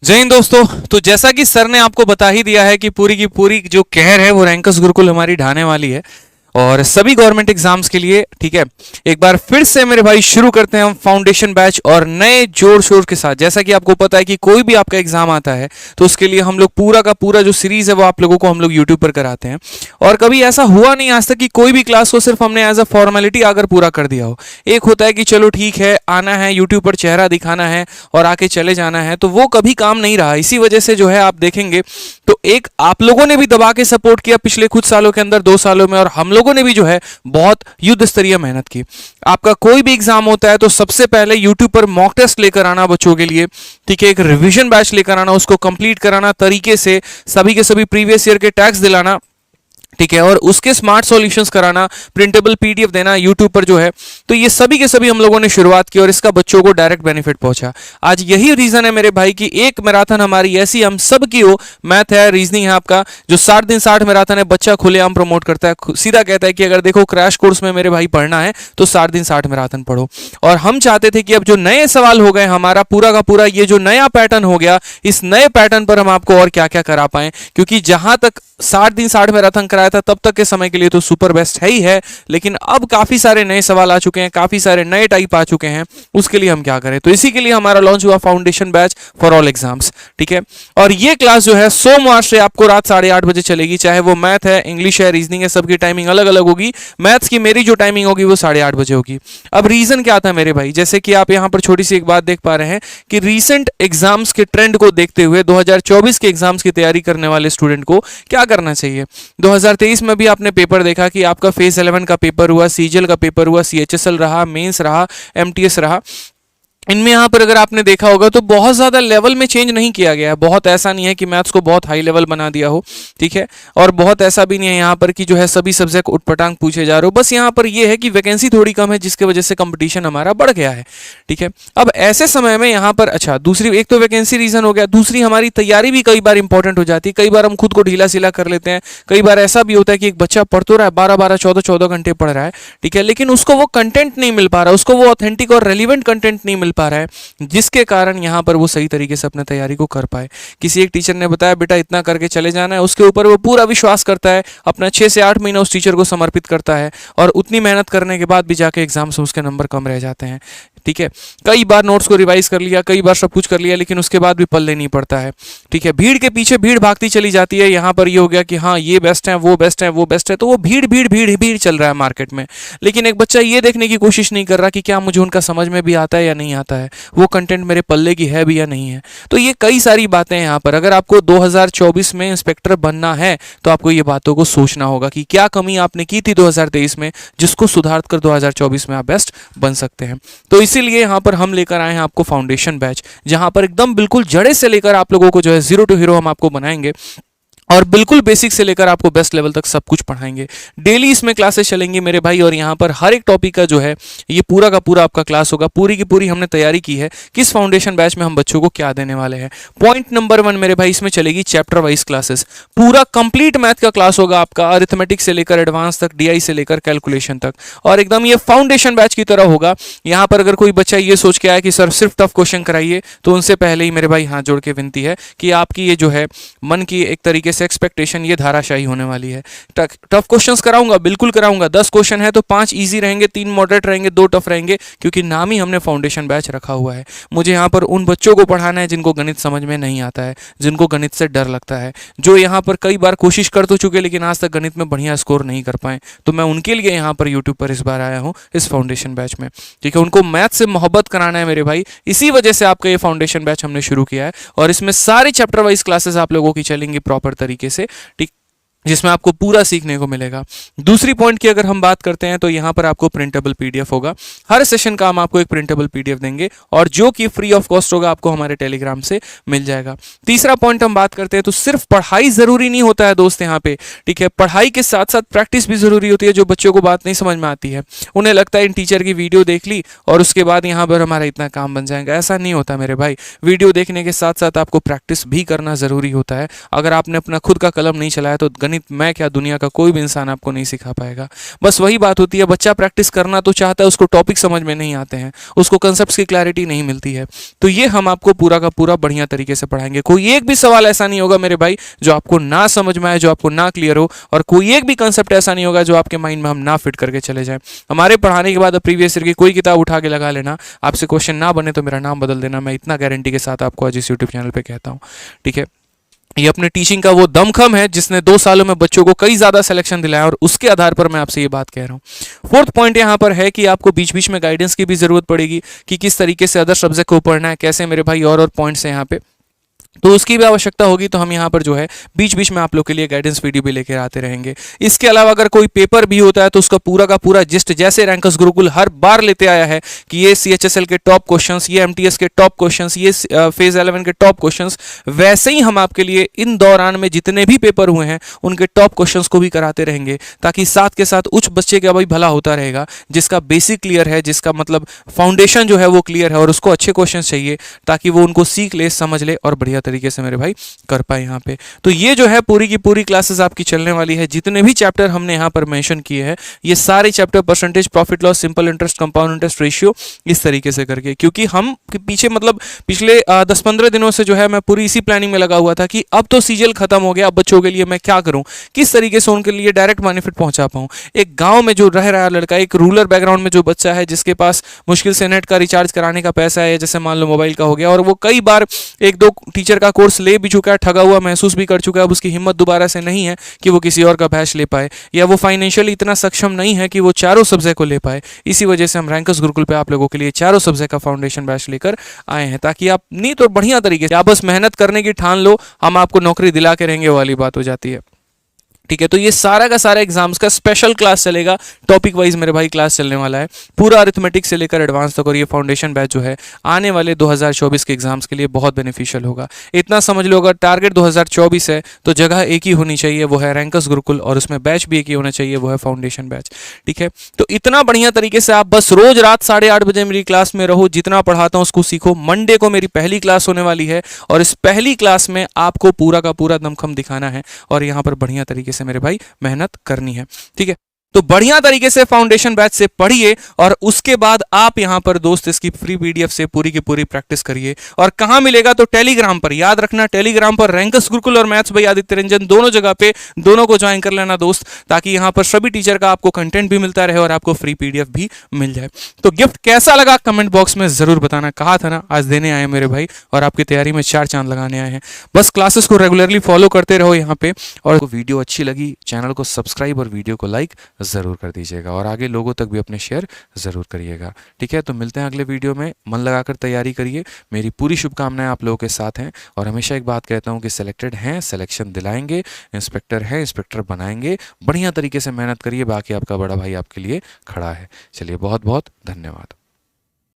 जय हिंद दोस्तों। तो जैसा कि सर ने आपको बता ही दिया है कि पूरी की पूरी जो कहर है वो रैंकर्स गुरुकुल हमारी ढाने वाली है और सभी गवर्नमेंट एग्जाम्स के लिए। ठीक है, एक बार फिर से मेरे भाई शुरू करते हैं हम फाउंडेशन बैच और नए जोर शोर के साथ। जैसा कि आपको पता है कि कोई भी आपका एग्जाम आता है तो उसके लिए हम लोग पूरा का पूरा जो सीरीज है वो आप लोगों को हम लोग यूट्यूब पर कराते हैं। और कभी ऐसा हुआ नहीं आज तक कि कोई भी क्लास को सिर्फ हमने एज अ फॉर्मेलिटी आकर पूरा कर दिया हो। एक होता है कि चलो ठीक है, आना है यूट्यूब पर, चेहरा दिखाना है और आके चले जाना है, तो वो कभी काम नहीं रहा। इसी वजह से जो है आप देखेंगे तो एक आप लोगों ने भी दबा के सपोर्ट किया पिछले कुछ सालों के अंदर, 2 सालों में, और हम लोगों ने भी जो है बहुत युद्ध स्तरीय मेहनत की। आपका कोई भी एग्जाम होता है तो सबसे पहले यूट्यूब पर मॉक टेस्ट लेकर आना बच्चों के लिए, ठीक है, एक रिवीजन बैच लेकर आना, उसको कंप्लीट कराना तरीके से, सभी के सभी प्रीवियस ईयर के टैक्स दिलाना, ठीक है, और उसके स्मार्ट सॉल्यूशंस कराना, प्रिंटेबल पीडीएफ देना यूट्यूब पर जो है। तो ये सभी के सभी हम लोगों ने शुरुआत की और इसका बच्चों को डायरेक्ट बेनिफिट पहुंचा। आज यही रीजन है मेरे भाई कि एक मैराथन हमारी ऐसी हम सब की हो, मैथ है, रीजनिंग है आपका, जो 60 दिन 60 मैराथन है, बच्चा खुलेआम प्रमोट करता है, सीधा कहता है कि अगर देखो क्रैश कोर्स में मेरे भाई पढ़ना है तो 60 दिन 60 मैराथन पढ़ो। और हम चाहते थे कि अब जो नए सवाल हो गए, हमारा पूरा का पूरा ये जो नया पैटर्न हो गया, इस नए पैटर्न पर हम आपको और क्या क्या करा पाए, क्योंकि जहां तक 60 दिन 60 मैराथन कराया था तब तक के समय के लिए तो सुपर बेस्ट है ही है, लेकिन अब काफी सारे नए सवाल आ चुके हैं, काफी सारे नए टाइप आ चुके हैं, उसके लिए हम क्या करें। तो इसी के लिए हमारा लॉन्च हुआ foundation batch for all exams, ठीक है। और ये क्लास जो है सोमवार से आपको रात 8:30 बजे चलेगी, चाहे वो मैथ है, इंग्लिश है, रीजनिंग है, सबकी टाइमिंग अलग अलग होगी। मैथ्स की मेरी जो टाइमिंग होगी वो 8:30 बजे होगी। अब रीजन क्या था मेरे भाई, जैसे कि आप यहाँ पर छोटी सी एक बात देख पा रहे हैं कि रीसेंट एग्जाम्स के ट्रेंड को देखते हुए 2024 के एग्जाम्स की तैयारी करने वाले स्टूडेंट को क्या करना चाहिए। 2023 में भी आपने पेपर देखा कि आपका फेज 11 का पेपर हुआ, सीजीएल का पेपर हुआ, सीएचएसएल रहा, मेंस रहा, एमटीएस रहा। इनमें यहाँ पर अगर आपने देखा होगा तो बहुत ज़्यादा लेवल में चेंज नहीं किया गया है। बहुत ऐसा नहीं है कि मैथ्स को बहुत हाई लेवल बना दिया हो, ठीक है, और बहुत ऐसा भी नहीं है यहाँ पर कि जो है सभी सब्जेक्ट उटपटांग पूछे जा रहे हो। बस यहाँ पर ये है कि वैकेंसी थोड़ी कम है जिसकी वजह से कंपटीशन हमारा बढ़ गया है, ठीक है। अब ऐसे समय में यहाँ पर अच्छा, दूसरी एक तो वैकेंसी रीजन हो गया, दूसरी हमारी तैयारी भी कई बार इंपॉर्टेंट हो जाती है। कई बार हम खुद को ढीला सीला कर लेते हैं। कई बार ऐसा भी होता है कि एक बच्चा पढ़ तो रहा है, 12-12, 14-14 घंटे पढ़ रहा है, ठीक है, लेकिन उसको वो कंटेंट नहीं मिल पा रहा, उसको वो ऑथेंटिक और रेलिवेंट कंटेंट नहीं मिल पा रहा है, जिसके कारण यहाँ पर वो सही तरीके से अपने तैयारी को कर पाए। किसी एक टीचर ने बताया बेटा इतना करके चले जाना है, उसके ऊपर वो पूरा विश्वास करता है, अपना 6 से 8 महीना उस टीचर को समर्पित करता है, और उतनी मेहनत करने के बाद भी जाके एग्जाम्स में उसके नंबर कम रह जाते हैं, ठीक है। कई बार नोट्स को रिवाइज कर लिया, कई बार सब कुछ कर लिया, लेकिन उसके बाद भी पल्ले नहीं पड़ता है, ठीक है। भीड़ के पीछे भीड़ भागती चली जाती है। यहाँ पर ये हो गया कि हाँ ये बेस्ट है, वो बेस्ट है, वो बेस्ट है, तो वो भीड़ भीड़ भीड़ भीड़ चल रहा है मार्केट में, लेकिन एक बच्चा ये देखने की कोशिश नहीं कर रहा कि क्या मुझे उनका समझ में भी आता है या नहीं आता है, वो कंटेंट मेरे पल्ले की है भी या नहीं है। तो ये कई सारी बातें हैं यहाँ पर। अगर आपको 2024 में इंस्पेक्टर बनना है तो आपको ये बातों को सोचना होगा कि क्या कमी आपने की थी 2023 में, जिसको सुधार कर 2024 में आप बेस्ट बन सकते हैं। तो इसीलिए यहाँ पर हम लेकर आए हैं आपको फाउंडेशन बैच, जहाँ पर एकदम बिल्कुल जड़े से लेकर आप लोगों को जो है जीरो टू हीरो हम आपको बनाएंगे और बिल्कुल बेसिक से लेकर आपको बेस्ट लेवल तक सब कुछ पढ़ाएंगे। डेली इसमें क्लासेस चलेंगी मेरे भाई, और यहाँ पर हर एक टॉपिक का जो है ये पूरा का पूरा आपका क्लास होगा। पूरी की पूरी हमने तैयारी की है किस फाउंडेशन बैच में हम बच्चों को क्या देने वाले हैं। पॉइंट नंबर 1 मेरे भाई, इसमें चलेगी चैप्टर वाइज क्लासेस। पूरा कंप्लीट मैथ का क्लास होगा आपका, अरिथमेटिक से लेकर एडवांस तक, डीआई से लेकर कैलकुलेशन तक, और एकदम ये फाउंडेशन बैच की तरह होगा। यहाँ पर अगर कोई बच्चा ये सोच के आया कि सर सिर्फ टफ क्वेश्चन कराइए, तो उनसे पहले ही मेरे भाई हाथ जोड़ के विनती है कि आपकी ये जो है मन की एक तरीके से एक्सपेक्टेशन ये धाराशाही होने वाली है। टफ क्वेश्चंस कराऊंगा, बिल्कुल कराऊंगा। 10 क्वेश्चन है तो 5 इजी रहेंगे, 3 मॉडरेट रहेंगे, 2 टफ रहेंगे, क्योंकि नाम ही हमने फाउंडेशन बैच रखा हुआ है। मुझे यहाँ पर उन बच्चों को पढ़ाना है जिनको गणित समझ में नहीं आता है, जिनको गणित से डर लगता है, जो यहाँ पर कई बार कोशिश कर तो चुके लेकिन आज तक गणित में बढ़िया स्कोर नहीं कर पाए। तो मैं उनके लिए यहाँ पर यूट्यूब पर इस बार आया हूँ इस फाउंडेशन बैच में, ठीक है। उनको मैथ से मोहब्बत कराना है मेरे भाई, इसी वजह से आपका ये फाउंडेशन बैच हमने शुरू किया है, और इसमें सारी चैप्टर वाइज क्लासेस आप लोगों की चलेंगी प्रॉपर तरीके से, ठीक, जिसमें आपको पूरा सीखने को मिलेगा। दूसरी पॉइंट की अगर हम बात करते हैं तो यहाँ पर आपको प्रिंटेबल पीडीएफ होगा। हर सेशन का हम आपको एक प्रिंटेबल पीडीएफ देंगे, और जो कि फ्री ऑफ कॉस्ट होगा, आपको हमारे टेलीग्राम से मिल जाएगा। तीसरा पॉइंट हम बात करते हैं तो सिर्फ पढ़ाई जरूरी नहीं होता है दोस्त यहाँ पे, ठीक है। पढ़ाई के साथ साथ प्रैक्टिस भी जरूरी होती है। जो बच्चों को बात नहीं समझ में आती है, उन्हें लगता है इन टीचर की वीडियो देख ली और उसके बाद यहाँ पर हमारा इतना काम बन जाएगा। ऐसा नहीं होता मेरे भाई। वीडियो देखने के साथ साथ आपको प्रैक्टिस भी करना जरूरी होता है। अगर आपने अपना खुद का कलम नहीं चलाया तो गणित मैं क्या दुनिया का कोई भी इंसान आपको नहीं सिखा पाएगा। बस वही बात होती है, बच्चा प्रैक्टिस करना तो चाहता है, उसको टॉपिक समझ में नहीं आते हैं, उसको कंसेप्ट्स की क्लैरिटी नहीं मिलती है। तो ये हम आपको पूरा का पूरा बढ़िया तरीके से पढ़ाएंगे। कोई एक भी सवाल ऐसा नहीं होगा मेरे भाई जो आपको ना समझ में आए, जो आपको ना क्लियर हो, और कोई एक भी कंसेप्ट ऐसा नहीं होगा जो आपके माइंड में हम ना फिट करके चले जाएं। हमारे पढ़ाने के बाद प्रीवियस ईयर की कोई किताब उठा के लगा लेना, आपसे क्वेश्चन ना बने तो मेरा नाम बदल देना, मैं इतना गारंटी के साथ आपको आज इस यूट्यूब चैनल पे कहता हूँ। ठीक है, ये अपने टीचिंग का वो दमखम है जिसने 2 सालों में बच्चों को कई ज्यादा सिलेक्शन दिलाया, और उसके आधार पर मैं आपसे ये बात कह रहा हूँ। फोर्थ पॉइंट यहाँ पर है कि आपको बीच बीच में गाइडेंस की भी जरूरत पड़ेगी कि किस तरीके से अदर सब्जेक्ट को पढ़ना है, कैसे मेरे भाई, और पॉइंट्स हैं यहाँ पे, तो उसकी भी आवश्यकता होगी। तो हम यहाँ पर जो है बीच बीच में आप लोग के लिए गाइडेंस वीडियो भी लेकर आते रहेंगे। इसके अलावा अगर कोई पेपर भी होता है तो उसका पूरा का पूरा जिस्ट, जैसे रैंकर्स गुरुकुल हर बार लेते आया है कि ये CHSL के टॉप क्वेश्चंस, ये MTS के टॉप क्वेश्चंस, ये फेज 11 के टॉप क्वेश्चंस, वैसे ही हम आपके लिए इन दौरान में जितने भी पेपर हुए हैं उनके टॉप क्वेश्चंस को भी कराते रहेंगे, ताकि साथ के साथ उस बच्चे का भाई भला होता रहेगा जिसका बेसिक क्लियर है, जिसका मतलब फाउंडेशन जो है वो क्लियर है, और उसको अच्छे क्वेश्चन चाहिए ताकि वो उनको सीख ले, समझ ले और बढ़िया तरीके से मेरे भाई कर पाए यहाँ पे। तो ये जो है पूरी की पूरी क्लासेस आपकी चलने वाली है। जितने भी चैप्टर हमने यहाँ पर मेंशन किए हैं, ये सारे chapter percentage, profit loss, simple interest, compound interest ratio, इस तरीके से करके, क्योंकि हम पीछे मतलब पिछले 10-15 दिनों से जो है मैं पूरी इसी प्लानिंग में लगा हुआ था कि अब तो सीजीएल खत्म हो गया, अब बच्चों के लिए मैं क्या करूं, किस तरीके से उनके लिए डायरेक्ट बेनिफिट पहुंचा पाऊं। एक गांव में जो रह रहा है लड़का, एक रूरल बैकग्राउंड में जो बच्चा है, जिसके पास मुश्किल से नेट का रिचार्ज कराने का पैसा है, जैसे मान लो मोबाइल का हो गया, और वो कई बार 1-2 टीचर का कोर्स ले भी चुका है, ठगा हुआ महसूस भी कर चुका है, अब उसकी हिम्मत दोबारा से नहीं है कि वो किसी और का बैच ले पाए, या वो फाइनेंशियली इतना सक्षम नहीं है कि वो चारों सब्जेक्ट को ले पाए। इसी वजह से हम रैंकर्स गुरुकुल पे आप लोगों के लिए चारों सब्जेक्ट का फाउंडेशन बैच लेकर आए हैं, ताकि आप नहीं तो बढ़िया तरीके से आप बस मेहनत करने की ठान लो, हम आपको नौकरी दिला के रहेंगे वाली बात हो जाती है। ठीक है, तो ये सारा का सारा एग्जाम्स का स्पेशल क्लास चलेगा, टॉपिक वाइज मेरे भाई क्लास चलने वाला है, पूरा अरिथमेटिक से लेकर एडवांस तक। और ये फाउंडेशन बैच जो है आने वाले 2024 के एग्जाम्स के लिए बहुत बेनिफिशियल होगा। इतना समझ लो, अगर टारगेट 2024 है तो जगह एक ही होनी चाहिए, वो है रैंकर्स गुरुकुल, और उसमें बैच भी एक ही होना चाहिए, वो है फाउंडेशन बैच। ठीक है, तो इतना बढ़िया तरीके से आप बस रोज रात 8:30 बजे मेरी क्लास में रहो, जितना पढ़ाता हूँ उसको सीखो। मंडे को मेरी पहली क्लास होने वाली है, और इस पहली क्लास में आपको पूरा का पूरा दमखम दिखाना है, और यहाँ पर बढ़िया तरीके से मेरे भाई मेहनत करनी है। ठीक है, तो बढ़िया तरीके से फाउंडेशन बैच से पढ़िए, और उसके बाद आप यहां पर दोस्त इसकी फ्री पीडीएफ से पूरी की पूरी प्रैक्टिस करिए। और कहां मिलेगा, तो टेलीग्राम पर, याद रखना टेलीग्राम पर रैंकर्स गुरुकुल और मैथ्स भाई आदित्य रंजन, दोनों जगह पे दोनों को ज्वाइन कर लेना दोस्त, ताकि यहां पर सभी टीचर का आपको कंटेंट भी मिलता रहे और आपको फ्री पीडीएफ भी मिल जाए। तो गिफ्ट कैसा लगा कमेंट बॉक्स में जरूर बताना। कहा था ना आज देने आए मेरे भाई, और आपकी तैयारी में 4 चांद लगाने आए हैं। बस क्लासेस को रेगुलरली फॉलो करते रहो यहाँ पे, और वीडियो अच्छी लगी चैनल को सब्सक्राइब और वीडियो को लाइक ज़रूर कर दीजिएगा, और आगे लोगों तक भी अपने शेयर ज़रूर करिएगा। ठीक है, तो मिलते हैं अगले वीडियो में। मन लगाकर तैयारी करिए, मेरी पूरी शुभकामनाएं आप लोगों के साथ हैं। और हमेशा एक बात कहता हूं कि सिलेक्टेड हैं, सिलेक्शन दिलाएंगे, इंस्पेक्टर हैं, इंस्पेक्टर बनाएंगे। बढ़िया तरीके से मेहनत करिए, बाकी आपका बड़ा भाई आपके लिए खड़ा है। चलिए, बहुत बहुत धन्यवाद।